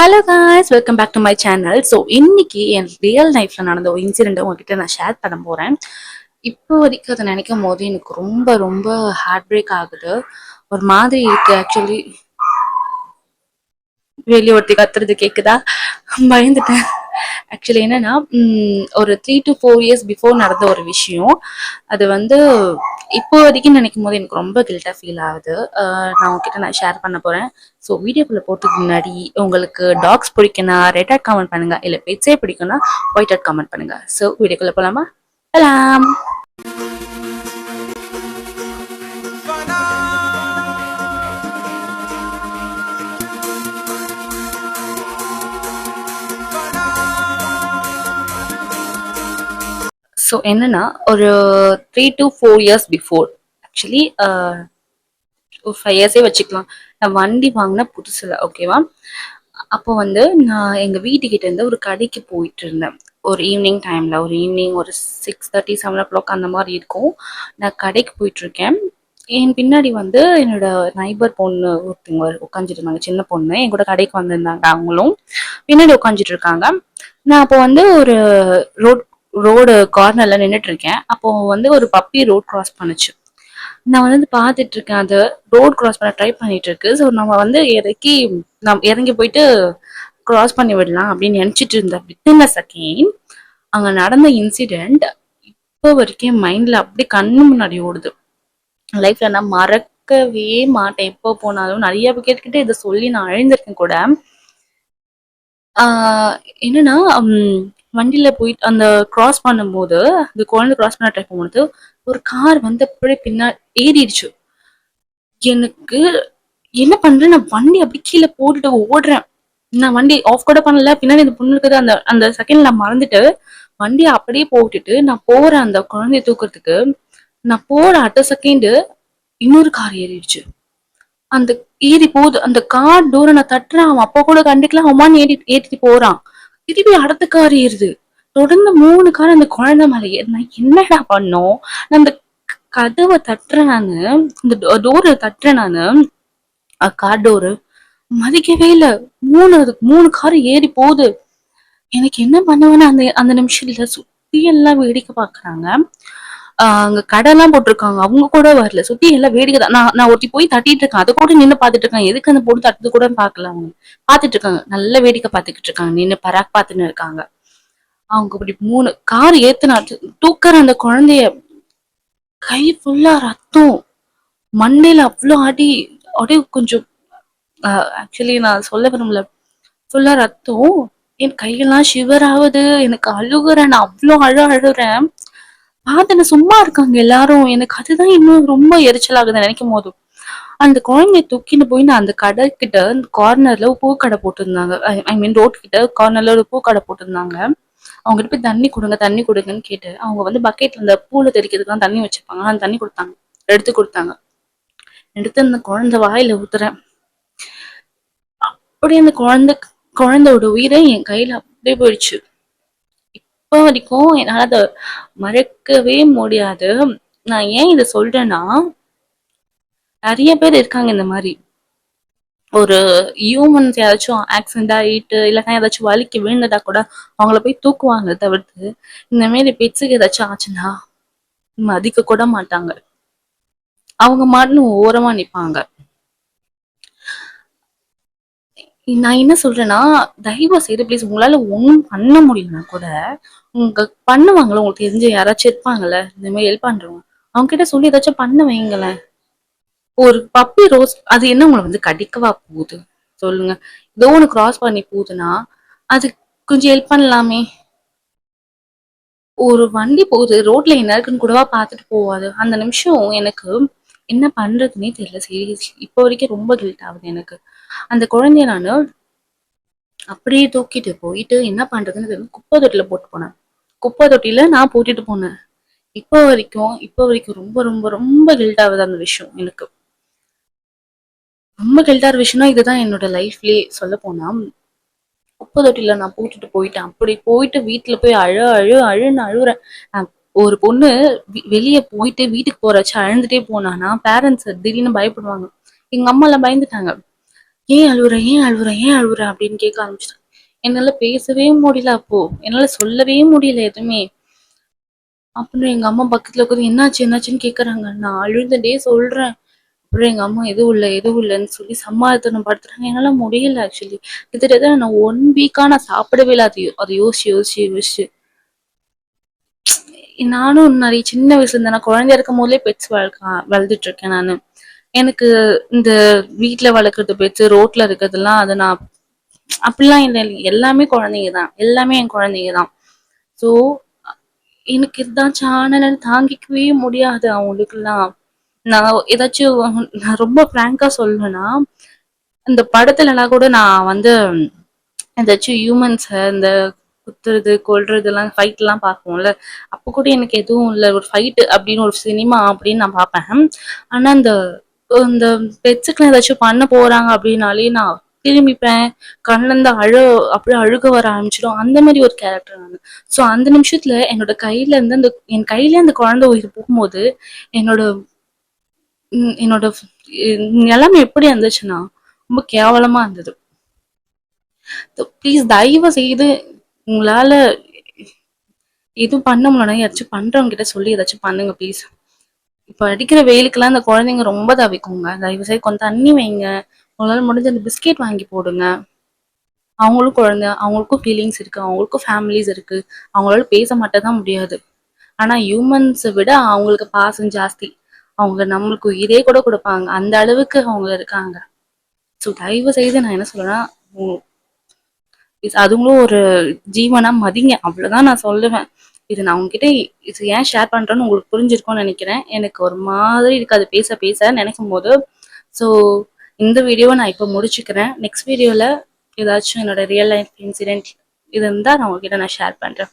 Hello guys, welcome back to my channel. So இன்னைக்கு என் real லைஃப்ல நடந்த ஒரு இன்சிடென்ட்டை உங்ககிட்ட நான் ஷேர் பண்ண போறேன். இப்போ வரைக்கும் அதை நினைக்கும் போது எனக்கு ரொம்ப ரொம்ப ஹார்ட் பிரேக் ஆகுது. ஒரு மாதிரி இருக்கு. ஆக்சுவலி வெளியே ஒருத்தி கத்துறது கேக்குதா? பயந்துட்டேன். ஆக்சுவலி என்னன்னா, ஒரு 3 to 4 years பிஃபோர் நடந்த ஒரு விஷயம். அது வந்து இப்போ வரைக்கும் நினைக்கும் போது எனக்கு ரொம்ப கில்ட்டா ஃபீல் ஆகுது. நான் உங்ககிட்ட நான் ஷேர் பண்ண போறேன். ஸோ வீடியோக்குள்ள போறதுக்கு முன்னாடி உங்களுக்கு டாக்ஸ் பிடிக்குன்னா ரெட் ஹாட் கமெண்ட் பண்ணுங்க, இல்லை பெட்ஸே பிடிக்கும்னா ஒயிட் ஹாட் கமெண்ட் பண்ணுங்க. ஸோ வீடியோக்குள்ள போலாமா? போலாம். ஸோ என்னன்னா, ஒரு 3 to 4 years பிஃபோர், ஆக்சுவலி ஒரு 5 yearsே வச்சுக்கலாம். நான் வண்டி வாங்கின புதுசுல, ஓகேவா? அப்போ வந்து நான் எங்க வீட்டுக்கிட்ட இருந்து ஒரு கடைக்கு போயிட்டு இருந்தேன். ஒரு ஈவினிங் டைம்ல, ஒரு ஈவினிங் ஒரு 6:30 7 o'clock அந்த மாதிரி இருக்கும். நான் கடைக்கு போயிட்டு இருக்கேன். என் பின்னாடி வந்து என்னோட நைபர் பொண்ணு ஒருத்தவங்க உட்காந்துட்டு இருந்தாங்க. சின்ன பொண்ணு என் கூட கடைக்கு வந்திருந்தாங்க. அவங்களும் பின்னாடி உட்காந்துட்டு இருக்காங்க. நான் அப்போ வந்து ஒரு ரோட் ரோடு கார்னர்ல நின்றுட்டு இருக்கேன். அப்போ வந்து ஒரு பப்பி ரோட் கிராஸ் பண்ணுச்சு. நான் வந்து பார்த்துட்டு இருக்கேன். அது ரோட் கிராஸ் பண்ண ட்ரை பண்ணிட்டு இருக்கு. ஸோ நம்ம வந்து இறங்கி போயிட்டு கிராஸ் பண்ணி விடலாம் அப்படின்னு நினைச்சிட்டு இருந்தேன். வித்தின் அ செகண்ட் அங்க நடந்த இன்சிடென்ட் இப்போ வரைக்கும் மைண்ட்ல அப்படியே கண்ணு முன்னாடி ஓடுது. லைஃப்ல நான் மறக்கவே மாட்டேன். எப்போ போனாலும் நிறைய பேர்கிட்ட இதை சொல்லி நான் அழுந்திருக்கேன் கூட. என்னன்னா, வண்டியில போயிட்டு அந்த கிராஸ் பண்ணும்போது, அந்த குழந்தை கிராஸ் பண்ண ட்ரை பண்ணும்போது ஒரு கார் வந்து அப்படியே பின்னாடி ஏறிடுச்சு. எனக்கு என்ன பண்றேன், நான் வண்டி அப்படி கீழே போட்டுட்டு ஓடுறேன். நான் வண்டி ஆஃப் கூட பண்ணல. பின்னாடி இந்த பொண்ணு இருக்குது. அந்த அந்த செகண்ட் நான் மறந்துட்டு வண்டியை அப்படியே போட்டுட்டு நான் போறேன் அந்த குழந்தைய தூக்குறதுக்கு. நான் போற அடுத்த செகண்ட் இன்னொரு கார் ஏறிடுச்சு. அந்த ஏறி போகுது. அந்த கார் டோரை நான் தட்டுறேன். அவன் அப்பா கூட கண்டுக்கலாம். அவன் ஏறிட்டு போறான். திருப்பி அடுத்த கார் ஏறுது. தொடர்ந்து 3 கார் அந்த குழந்தை மேல நான் என்னடா பண்ணோம். நான் அந்த கதவை தட்டுறேன். நானு இந்த டோரை தட்டுறேன். நானு கார் டோரு மதிக்கவே இல்ல. 3 கார் ஏறி போகுது. எனக்கு என்ன பண்ணுவேன்னு அந்த அந்த நிமிஷத்துல சுத்தி எல்லாம் வேடிக்கை பாக்குறாங்க. அங்க கடை எல்லாம் போட்டிருக்காங்க. அவங்க கூட வரல. சுத்தி எல்லாம் வேடிக்கை தான். நான் ஒருத்தி போய் தட்டிட்டு இருக்கேன். அதை கூட நின்று பாத்துட்டு இருக்காங்க. எதுக்கு அந்த பொண்ணு தட்டுறது கூட பாக்கல. அவங்க பாத்துட்டு இருக்காங்க. நல்ல வேடிக்கை பாத்துக்கிட்டு இருக்காங்க. நின்று பராக் பாத்துன்னு இருக்காங்க. அவங்க இப்படி 3 கார் ஏத்துனா தூக்குற அந்த குழந்தைய, கை ஃபுல்லா ரத்தம், மண்டையில அவ்வளோ அடி. அப்படியே கொஞ்சம் ஆக்சுவலி நான் சொல்ல விரும்பல, ஃபுல்லா ரத்தம். என் கையெல்லாம் ஷிவர் ஆகுது. எனக்கு அழுகுறேன். நான் அவ்வளோ அழுறேன். பார்த்துட்டு சும்மா இருக்காங்க எல்லாரும். எனக்கு அதுதான் இன்னும் ரொம்ப எரிச்சல் ஆகுது நினைக்கும் போது. அந்த குழந்தைய தூக்கின்னு போய் நான் அந்த கடை கிட்ட கார்னர்ல பூக்கடை போட்டிருந்தாங்க. ஐ மீன் ரோட் கிட்ட கார்னர்ல ஒரு பூக்கடை போட்டிருந்தாங்க. அவங்க கிட்ட போய் தண்ணி கொடுங்க தண்ணி கொடுங்கன்னு கேட்டு, அவங்க வந்து பக்கெட்ல இந்த பூல தெளிக்கிறதுக்குலாம் தண்ணி வச்சிருப்பாங்க. அந்த தண்ணி கொடுத்தாங்க. எடுத்து கொடுத்தாங்க. எடுத்து அந்த குழந்தை வாயில ஊத்துறேன். அப்படியே அந்த குழந்தையோட உயிரை என் கையில அப்படியே போயிடுச்சு. இப்போ வரைக்கும் என்னால அதை மறக்கவே முடியாது. நான் ஏன் இதை சொல்றேன்னா, நிறைய பேர் இருக்காங்க இந்த மாதிரி. ஒரு ஹியூமன்ஸ் யாராச்சும் ஆக்சிடென்ட் ஆயிட்டு இல்லைன்னா ஏதாச்சும் வலிக்கு விழுந்ததா கூட அவங்கள போய் தூக்குவாங்க. தவிர்த்து இந்த மாதிரி பெட்ஸுக்கு ஏதாச்சும் ஆச்சுன்னா மதிக்க கூட மாட்டாங்க. அவங்க மாட்டுன்னு ஓரமா நிப்பாங்க. நான் என்ன சொல்றேன்னா, தயவு செய்து ப்ளீஸ், உங்களால ஒண்ணும் பண்ண முடியலன்னா கூட உங்க பண்ணுவாங்களே, உங்களுக்கு தெரிஞ்ச யாராச்சும் இருப்பாங்கல்ல இந்த மாதிரி ஹெல்ப் பண்றவங்க, அவங்க கிட்ட சொல்லி ஏதாச்சும் பண்ண வைங்களேன். ஒரு பப்பி ரோஸ் அது என்ன உங்களை வந்து கடிக்கவா போகுது சொல்லுங்க? ஏதோ ஒன்று கிராஸ் பண்ணி போகுதுன்னா அது கொஞ்சம் ஹெல்ப் பண்ணலாமே. ஒரு வண்டி போகுது ரோட்ல, என்ன இருக்குன்னு கூடவா பார்த்துட்டு போவாது. அந்த நிமிஷம் எனக்கு என்ன பண்றதுன்னே தெரியல. சீரியஸ்லி இப்போ வரைக்கும் ரொம்ப கில்ட் ஆகுது எனக்கு. அந்த குழந்தைய நானு அப்படியே தூக்கிட்டு போயிட்டு என்ன பண்றதுன்னு தெரியல, குப்பை தொட்டில போட்டு போனேன். குப்பை தொட்டில நான் போட்டுட்டு போனேன். இப்போ வரைக்கும் ரொம்ப ரொம்ப ரொம்ப கில்ட் ஆகுது அந்த விஷயம் எனக்கு. ரொம்ப கில்ட்டான விஷயம்னா இதுதான். என்னோட லைஃப்லயே சொல்ல போனா, குப்பை தொட்டில நான் போட்டுட்டு போயிட்டேன். அப்படி போயிட்டு வீட்டுல போய் அழுன்னு அழுறேன். ஒரு பொண்ணு வெளியே போயிட்டு வீட்டுக்கு போறச்சு அழுந்துட்டே போனானா பேரண்ட்ஸ் திடீர்னு பயப்படுவாங்க. எங்க அம்மா எல்லாம் பயந்துட்டாங்க. ஏன் அழுவுற, ஏன் அழுவுற, ஏன் அழுவுற அப்படின்னு கேட்க ஆரம்பிச்சிட்டாங்க. என்னால பேசவே முடியல அப்போ. என்னால சொல்லவே முடியல எதுவுமே. அப்புறம் எங்க அம்மா பக்கத்துல உட்காந்து என்னாச்சு என்னாச்சுன்னு கேக்குறாங்க. நான் அழுதுட்டே சொல்றேன். அப்புறம் எங்க அம்மா எதுவும் இல்ல எதுவும் இல்லைன்னு சொல்லி சமாதானம் படுத்துறாங்க. என்னால முடியல ஆக்சுவலி. கிட்டத்தட்ட நான் 1 வீக்கா நான் சாப்பிடவே இல்லை. அதை யோசிச்சு யோசிச்சு யோசிச்சு நானும் நிறைய சின்ன வயசுல இருந்து நான் குழந்தையா இருக்கும் போதே பெட்ஸ் வளர்த்துட்டு இருக்கேன் நானு. எனக்கு இந்த வீட்ல வளர்க்கறது பெட்ஸ், ரோட்ல இருக்கிறதெல்லாம் அது நான் அப்படிலாம் இல்லை. எல்லாமே குழந்தைங்க தான், எல்லாமே என் குழந்தைங்க தான். ஸோ எனக்கு இதுதான் சேனல் தாங்கிக்கவே முடியாது அவங்களுக்குலாம். நான் ஏதாச்சும் நான் ரொம்ப ஃப்ராங்கா சொல்லுவேன்னா, இந்த படத்துலலாம் கூட நான் வந்து ஏதாச்சும் ஹியூமன்ஸ இந்த குத்துறது, கொல்றதெல்லாம் ஃபைட்லாம் பார்ப்போம்ல. அப்போ கூட எனக்கு எதுவும் இல்ல. ஒரு ஃபைட் அப்படின்னு ஒரு சினிமா அப்படின்னு நான் பார்ப்பேன். ஆனா இந்த இந்த பெட்ஸுக்குலாம் ஏதாச்சும் பண்ண போறாங்க அப்படின்னாலே நான் திரும்பிப்பேன். கண்ணுலருந்து அப்படியே அழுக வர ஆரம்பிச்சிடும். அந்த மாதிரி ஒரு கேரக்டர் நானு. ஸோ அந்த நிமிஷத்துல என்னோட கையில இருந்து என் கையில அந்த குழந்தை உயிர் போகும்போது என்னோட என்னோட நிலைமை எப்படி இருந்துச்சுன்னா ரொம்ப கேவலமா இருந்தது. ப்ளீஸ் தயவு செய்து உங்களால எதுவும் பண்ண முடியலன்னா யாராச்சும் பண்றவங்க கிட்ட சொல்லி ஏதாச்சும் பண்ணுங்க ப்ளீஸ். இப்ப அடிக்கிற வெயிலுக்கெல்லாம் அந்த குழந்தைங்க ரொம்ப தவிக்குங்க. தயவு செய்து கொஞ்சம் தண்ணி வைங்க. உங்களால முடிஞ்ச அந்த பிஸ்கெட் வாங்கி போடுங்க. அவங்களும் குழந்தை, அவங்களுக்கும் ஃபீலிங்ஸ் இருக்கு, அவங்களுக்கும் ஃபேமிலிஸ் இருக்கு. அவங்களால பேச மட்டும் தான் முடியாது. ஆனா ஹியூமன்ஸை விட அவங்களுக்கு பாசம் ஜாஸ்தி. அவங்க நம்மளுக்கு உயிரே கூட கொடுப்பாங்க. அந்த அளவுக்கு அவங்க இருக்காங்க. ஸோ தயவு செய்து நான் என்ன சொல்றேன்னா, அதுங்களும் ஒரு ஜீவனா மதிங்க. அவ்வளவுதான் நான் சொல்லுவேன். இது நான் உங்ககிட்ட இது ஏன் ஷேர் பண்றேன்னு உங்களுக்கு புரிஞ்சிருக்கும்னு நினைக்கிறேன். எனக்கு ஒரு மாதிரி இருக்காது பேச பேச நினைக்கும் போது. ஸோ இந்த வீடியோவை நான் இப்போ முடிச்சுக்கிறேன். நெக்ஸ்ட் வீடியோல ஏதாச்சும் என்னோட ரியல் லைஃப் இன்சிடென்ட் இது இருந்தா நான் உங்ககிட்ட நான் ஷேர் பண்றேன்.